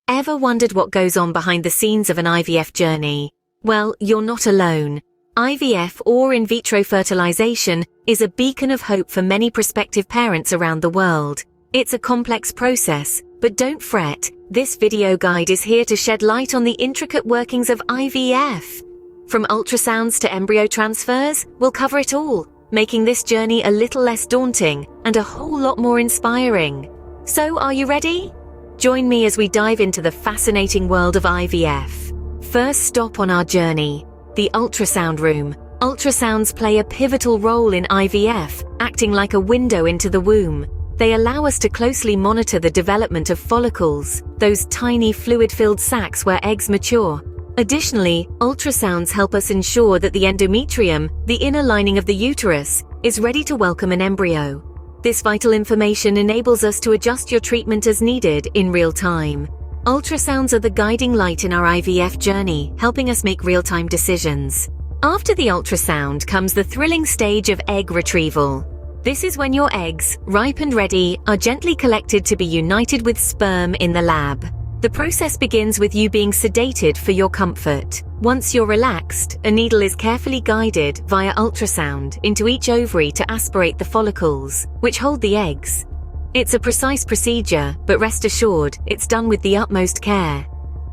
Ever wondered what goes on behind the scenes of an IVF journey? Well, you're not alone. IVF, or in vitro fertilization, is a beacon of hope for many prospective parents around the world. It's a complex process, but don't fret, this video guide is here to shed light on the intricate workings of IVF. From ultrasounds to embryo transfers, we'll cover it all, making this journey a little less daunting and a whole lot more inspiring. So, are you ready? Join me as we dive into the fascinating world of IVF. First stop on our journey, the ultrasound room. Ultrasounds play a pivotal role in IVF, acting like a window into the womb. They allow us to closely monitor the development of follicles, those tiny fluid-filled sacs where eggs mature. Additionally, ultrasounds help us ensure that the endometrium, the inner lining of the uterus, is ready to welcome an embryo. This vital information enables us to adjust your treatment as needed in real time. Ultrasounds are the guiding light in our IVF journey, helping us make real-time decisions. After the ultrasound comes the thrilling stage of egg retrieval. This is when your eggs, ripe and ready, are gently collected to be united with sperm in the lab. The process begins with you being sedated for your comfort. Once you're relaxed, a needle is carefully guided via ultrasound into each ovary to aspirate the follicles, which hold the eggs. It's a precise procedure, but rest assured, it's done with the utmost care.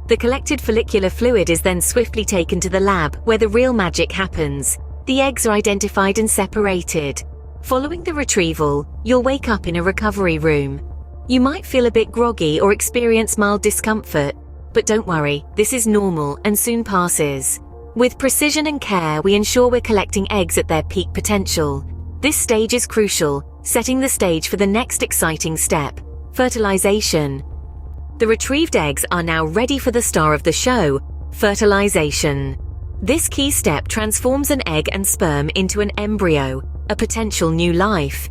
The collected follicular fluid is then swiftly taken to the lab, where the real magic happens. The eggs are identified and separated. Following the retrieval, you'll wake up in a recovery room. You might feel a bit groggy or experience mild discomfort, but don't worry, this is normal and soon passes. With precision and care, we ensure we're collecting eggs at their peak potential. This stage is crucial, setting the stage for the next exciting step, fertilization. The retrieved eggs are now ready for the star of the show, fertilization. This key step transforms an egg and sperm into an embryo, a potential new life.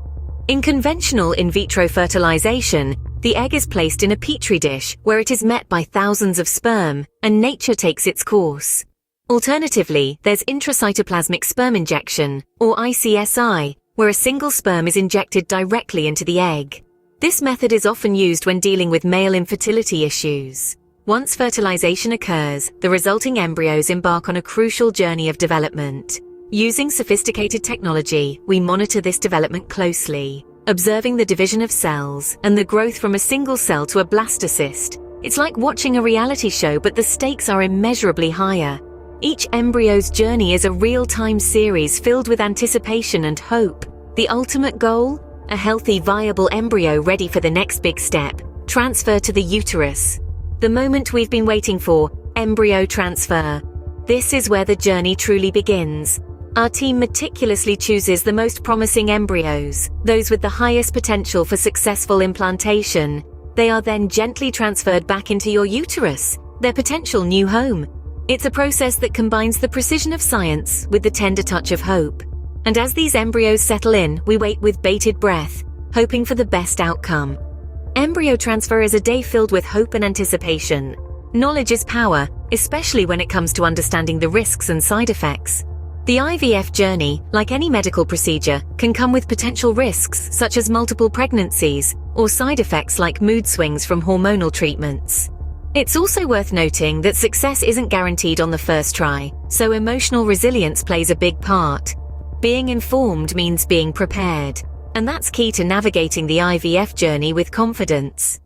In conventional in vitro fertilization, the egg is placed in a petri dish where it is met by thousands of sperm, and nature takes its course. Alternatively, there's intracytoplasmic sperm injection, or ICSI, where a single sperm is injected directly into the egg. This method is often used when dealing with male infertility issues. Once fertilization occurs, the resulting embryos embark on a crucial journey of development. Using sophisticated technology, we monitor this development closely, observing the division of cells and the growth from a single cell to a blastocyst. It's like watching a reality show, but the stakes are immeasurably higher. Each embryo's journey is a real-time series filled with anticipation and hope. The ultimate goal? A healthy, viable embryo ready for the next big step, transfer to the uterus. The moment we've been waiting for, embryo transfer. This is where the journey truly begins. Our team meticulously chooses the most promising embryos, those with the highest potential for successful implantation. They are then gently transferred back into your uterus, their potential new home. It's a process that combines the precision of science with the tender touch of hope. And as these embryos settle in, we wait with bated breath, hoping for the best outcome. Embryo transfer is a day filled with hope and anticipation. Knowledge is power, especially when it comes to understanding the risks and side effects. The IVF journey, like any medical procedure, can come with potential risks such as multiple pregnancies or side effects like mood swings from hormonal treatments. It's also worth noting that success isn't guaranteed on the first try, so emotional resilience plays a big part. Being informed means being prepared, and that's key to navigating the IVF journey with confidence.